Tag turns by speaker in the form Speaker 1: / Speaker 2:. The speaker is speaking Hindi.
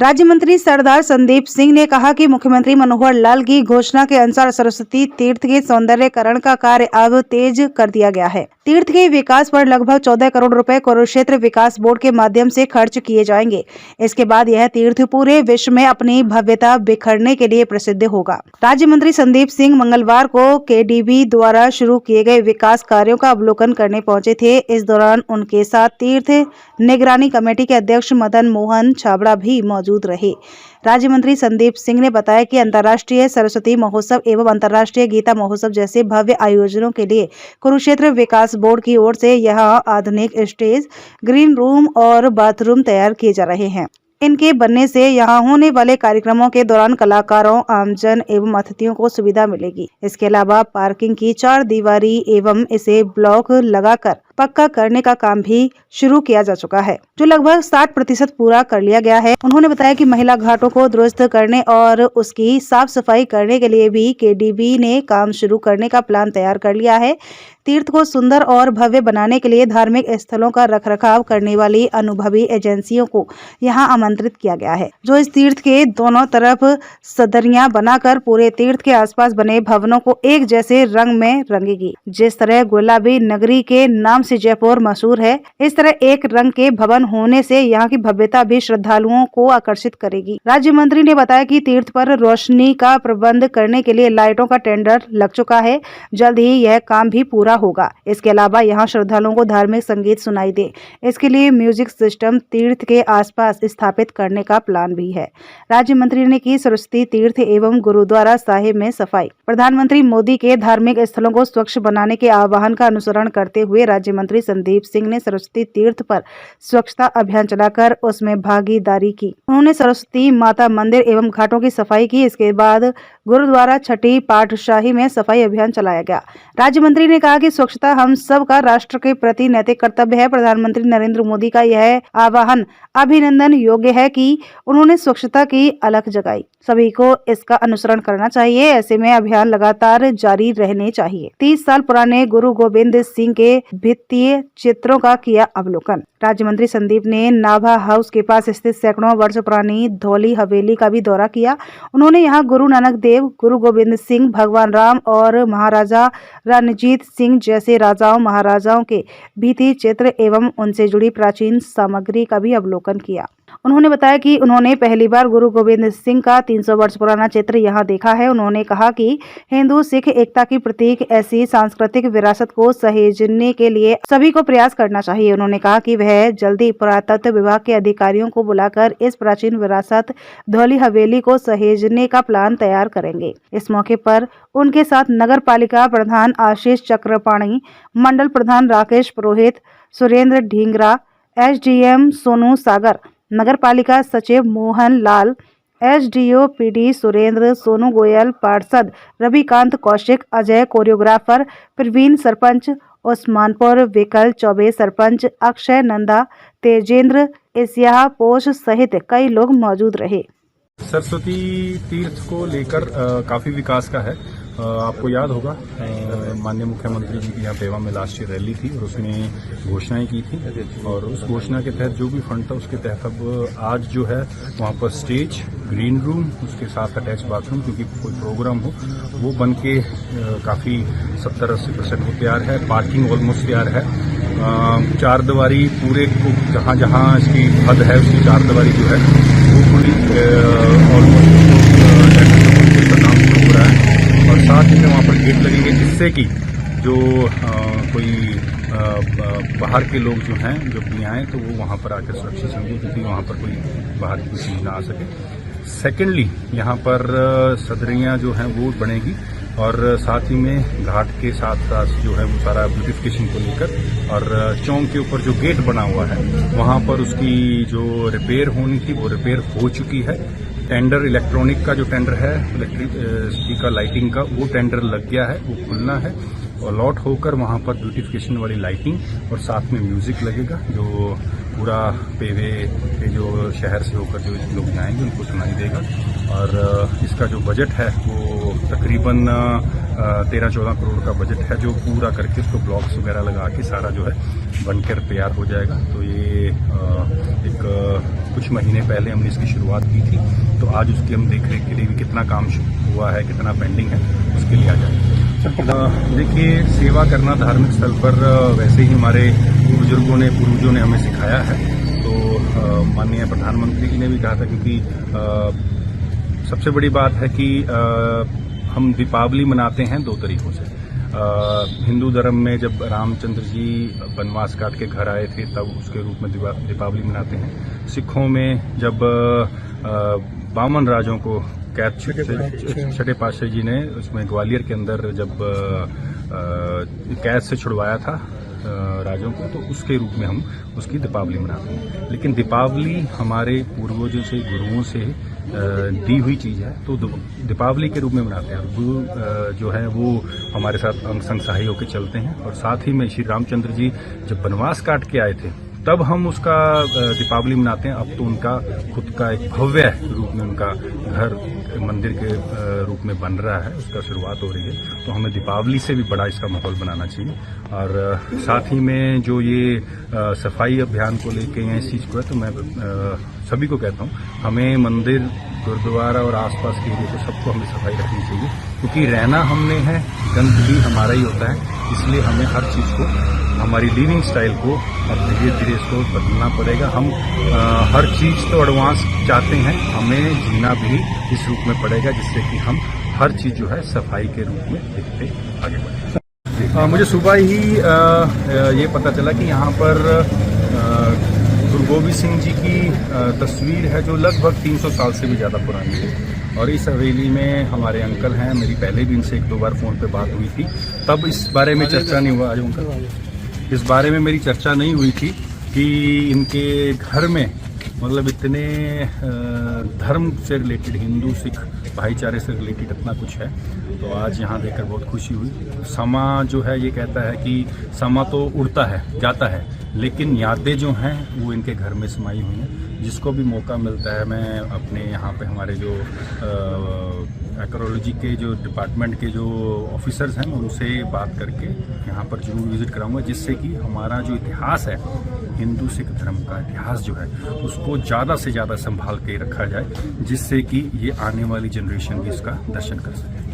Speaker 1: राज्य मंत्री सरदार संदीप सिंह ने कहा कि मुख्यमंत्री मनोहर लाल की घोषणा के अनुसार सरस्वती तीर्थ के सौंदर्यकरण का कार्य अब तेज कर दिया गया है। तीर्थ के विकास पर लगभग 14 करोड़ रुपए कुरुक्षेत्र विकास बोर्ड के माध्यम से खर्च किए जाएंगे। इसके बाद यह तीर्थ पूरे विश्व में अपनी भव्यता बिखरने के लिए प्रसिद्ध होगा। राज्य मंत्री संदीप सिंह मंगलवार को केडीबी द्वारा शुरू किए गए विकास कार्यों का अवलोकन करने पहुंचे थे। इस दौरान उनके साथ तीर्थ निगरानी कमेटी के अध्यक्ष मदन मोहन छाबड़ा भी मौजूद रहे। राज्य मंत्री संदीप सिंह ने बताया कि अंतर्राष्ट्रीय सरस्वती महोत्सव एवं अंतर्राष्ट्रीय गीता महोत्सव जैसे भव्य आयोजनों के लिए कुरुक्षेत्र विकास बोर्ड की ओर से यहां आधुनिक स्टेज, ग्रीन रूम और बाथरूम तैयार किए जा रहे हैं। इनके बनने से यहां होने वाले कार्यक्रमों के दौरान कलाकारों, आमजन एवं अतिथियों को सुविधा मिलेगी। इसके अलावा पार्किंग की 4 दीवारी एवं इसे ब्लॉक लगाकर पक्का करने का काम भी शुरू किया जा चुका है, जो लगभग 60% पूरा कर लिया गया है। उन्होंने बताया कि महिला घाटों को दुरुस्त करने और उसकी साफ सफाई करने के लिए भी केडीबी ने काम शुरू करने का प्लान तैयार कर लिया है। तीर्थ को सुंदर और भव्य बनाने के लिए धार्मिक स्थलों का रखरखाव करने वाली अनुभवी एजेंसियों को यहां आमंत्रित किया गया है, जो इस तीर्थ के दोनों तरफ सदरियां बनाकर पूरे तीर्थ के आसपास बने भवनों को एक जैसे रंग में रंगेगी। जिस तरह गुलाबी नगरी के नाम से जयपुर मशहूर है, इस तरह एक रंग के भवन होने से यहाँ की भव्यता भी श्रद्धालुओं को आकर्षित करेगी। राज्य मंत्री ने बताया कि तीर्थ पर रोशनी का प्रबंध करने के लिए लाइटों का टेंडर लग चुका है। जल्द ही यह काम भी पूरा होगा। इसके अलावा यहाँ श्रद्धालुओं को धार्मिक संगीत सुनाई दे, इसके लिए म्यूजिक सिस्टम तीर्थ के आसपास स्थापित करने का प्लान भी है। राज्य मंत्री ने की सरस्वती तीर्थ एवं गुरुद्वारा साहिब में सफाई। प्रधानमंत्री मोदी के धार्मिक स्थलों को स्वच्छ बनाने के आह्वान का अनुसरण करते हुए राज्य मंत्री संदीप सिंह ने सरस्वती तीर्थ पर स्वच्छता अभियान चलाकर उसमें भागीदारी की। उन्होंने सरस्वती माता मंदिर एवं घाटों की सफाई की। इसके बाद गुरुद्वारा छठी पातशाही में सफाई अभियान चलाया गया। राज्य मंत्री ने कहा कि स्वच्छता हम सब का राष्ट्र के प्रति नैतिक कर्तव्य है। प्रधानमंत्री नरेंद्र मोदी का यह आह्वान अभिनंदन योग्य है कि उन्होंने स्वच्छता की अलख जगाई। सभी को इसका अनुसरण करना चाहिए। ऐसे में अभियान लगातार जारी रहने चाहिए। 30 साल पुराने गुरु गोविंद सिंह के भित्तीय चित्रों का किया अवलोकन। राज्य मंत्री संदीप ने नाभा हाउस के पास स्थित सैकड़ों वर्ष पुरानी धौली हवेली का भी दौरा किया। उन्होंने यहाँ गुरु नानक देव, गुरु गोविंद सिंह, भगवान राम और महाराजा रणजीत सिंह जैसे राजाओं महाराजाओं के भित्ति चित्र एवं उनसे जुड़ी प्राचीन सामग्री का भी अवलोकन किया। उन्होंने बताया कि उन्होंने पहली बार गुरु गोविंद सिंह का 300 वर्ष पुराना चित्र यहाँ देखा है। उन्होंने कहा कि हिंदू सिख एकता की प्रतीक ऐसी सांस्कृतिक विरासत को सहेजने के लिए सभी को प्रयास करना चाहिए। उन्होंने कहा कि वह जल्दी पुरातत्व विभाग के अधिकारियों को बुलाकर इस प्राचीन विरासत धौली हवेली को सहेजने का प्लान तैयार करेंगे। इस मौके पर उनके साथ नगर पालिका प्रधान आशीष चक्रपाणी, मंडल प्रधान राकेश पुरोहित, सुरेंद्र ढींगरा, एसडीएम सोनू सागर, नगर पालिका सचिव मोहन लाल, एसडीओ पीडी सुरेंद्र, सोनू गोयल, पार्षद रविकांत कौशिक, अजय कोरियोग्राफर, प्रवीण सरपंच उस्मानपुर, विकल चौबे सरपंच, अक्षय नंदा, तेजेंद्र एसिया पोष सहित कई लोग मौजूद रहे।
Speaker 2: सरस्वती तीर्थ को लेकर काफी विकास का है। आपको याद होगा माननीय मुख्यमंत्री जी की यहाँ पेवा में लास्ट ईयर रैली थी और उसमें घोषणाएं की थी और उस घोषणा के तहत जो भी फंड था उसके तहत अब आज जो है वहाँ पर स्टेज, ग्रीन रूम, उसके साथ अटैच बाथरूम, क्योंकि कोई प्रोग्राम हो वो बन के काफी 70-80% वो तैयार है। पार्किंग ऑलमोस्ट तैयार है। 4 दीवारी पूरे को जहाँ जहाँ इसकी हद है उसकी 4 दीवारी जो है वो पूरी ऑलमोस्ट काम शुरू हो रहा है और साथ ही में वहाँ पर गेट लगेंगे जिससे कि जो कोई बाहर के लोग जो हैं जब भी आएँ तो वो वहाँ पर आकर सुरक्षित समझे, क्योंकि वहाँ पर कोई बाहर की कोई चीज़ ना आ सके। सेकेंडली यहाँ पर सदरियाँ जो हैं वो बनेगी और साथ ही में घाट के साथ साथ जो है वो सारा ब्यूटिफिकेशन को लेकर और चौक के ऊपर जो गेट बना हुआ है वहाँ पर उसकी जो रिपेयर होनी थी वो रिपेयर हो चुकी है। टेंडर इलेक्ट्रॉनिक का जो टेंडर है, इलेक्ट्रिसिटी का, लाइटिंग का, वो टेंडर लग गया है, वो खुलना है और लॉट होकर वहाँ पर ब्यूटिफिकेशन वाली लाइटिंग और साथ में म्यूजिक लगेगा जो पूरा पेवे के जो शहर से होकर जो लोग जाएंगे उनको सुनाई देगा। और इसका जो बजट है वो तकरीबन 13-14 करोड़ का बजट है, जो पूरा करके उसको ब्लॉक्स वगैरह लगा के सारा जो है बनकर तैयार हो जाएगा। तो ये कुछ महीने पहले हमने इसकी शुरुआत की थी, तो आज उसकी हम देख रेख के लिए भी कितना काम हुआ है, कितना पेंडिंग है, उसके लिए आ जाए। देखिए, सेवा करना धार्मिक स्थल पर वैसे ही हमारे बुजुर्गों ने, पूर्वजों ने हमें सिखाया है। तो माननीय प्रधानमंत्री जी ने भी कहा था, क्योंकि सबसे बड़ी बात है कि हम दीपावली मनाते हैं दो तरीकों से। हिंदू धर्म में जब रामचंद्र जी वनवास काट के घर आए थे, तब उसके रूप में दीपावली मनाते हैं। सिखों में जब बामन राजों को कैद छठे पातशाही जी ने उसमें ग्वालियर के अंदर जब कैद से छुड़वाया था राजों को, तो उसके रूप में हम उसकी दीपावली मनाते हैं। लेकिन दीपावली हमारे पूर्वजों से, गुरुओं से दी हुई चीज है, तो दीपावली के रूप में मनाते हैं। गुरु जो है वो हमारे साथ अंग संग सहाय होकर चलते हैं। और साथ ही में श्री रामचंद्र जी जब वनवास काट के आए थे, तब हम उसका दीपावली मनाते हैं। अब तो उनका खुद का एक भव्य रूप में उनका घर मंदिर के रूप में बन रहा है, उसका शुरुआत हो रही है। तो हमें दीपावली से भी बड़ा इसका माहौल बनाना चाहिए। और साथ ही में जो ये सफाई अभियान को लेके या इस चीज को है, तो मैं सभी को कहता हूँ, हमें मंदिर, गुरुद्वारा और आसपास के एरिया को सबको हमें सफाई रखनी चाहिए, क्योंकि रहना हमने है, गंद भी हमारा ही होता है। इसलिए हमें हर चीज को, हमारी लिविंग स्टाइल को अब धीरे धीरे इसको बदलना पड़ेगा। हम हर चीज तो एडवांस चाहते हैं, हमें जीना भी इस रूप में पड़ेगा, जिससे कि हम हर चीज जो है सफाई के रूप में देखते आगे बढ़े। मुझे सुबह ही ये पता चला कि यहाँ पर गुरु गोविंद सिंह जी की तस्वीर है, जो लगभग 300 साल से भी ज़्यादा पुरानी है। और इस हवेली में हमारे अंकल हैं, मेरी पहले भी इनसे 1-2 बार फ़ोन पे बात हुई थी, तब इस बारे में चर्चा नहीं हुआ। इस बारे में मेरी चर्चा नहीं हुई थी कि इनके घर में मतलब इतने धर्म से रिलेटेड, हिंदू सिख भाईचारे से रिलेटेड इतना कुछ है। तो आज यहाँ देखकर बहुत खुशी हुई। समा जो है ये कहता है कि समा तो उड़ता है, जाता है, लेकिन यादें जो हैं वो इनके घर में समाई हुई हैं। जिसको भी मौका मिलता है, मैं अपने यहाँ पे हमारे जो आर्कियोलॉजी के जो डिपार्टमेंट के जो ऑफिसर्स हैं, उनसे बात करके यहाँ पर जरूर विजिट कराऊंगा, जिससे कि हमारा जो इतिहास है, हिंदू सिख धर्म का इतिहास जो है, उसको ज़्यादा से ज़्यादा संभाल के रखा जाए, जिससे कि ये आने वाली जनरेशन भी इसका दर्शन कर सके।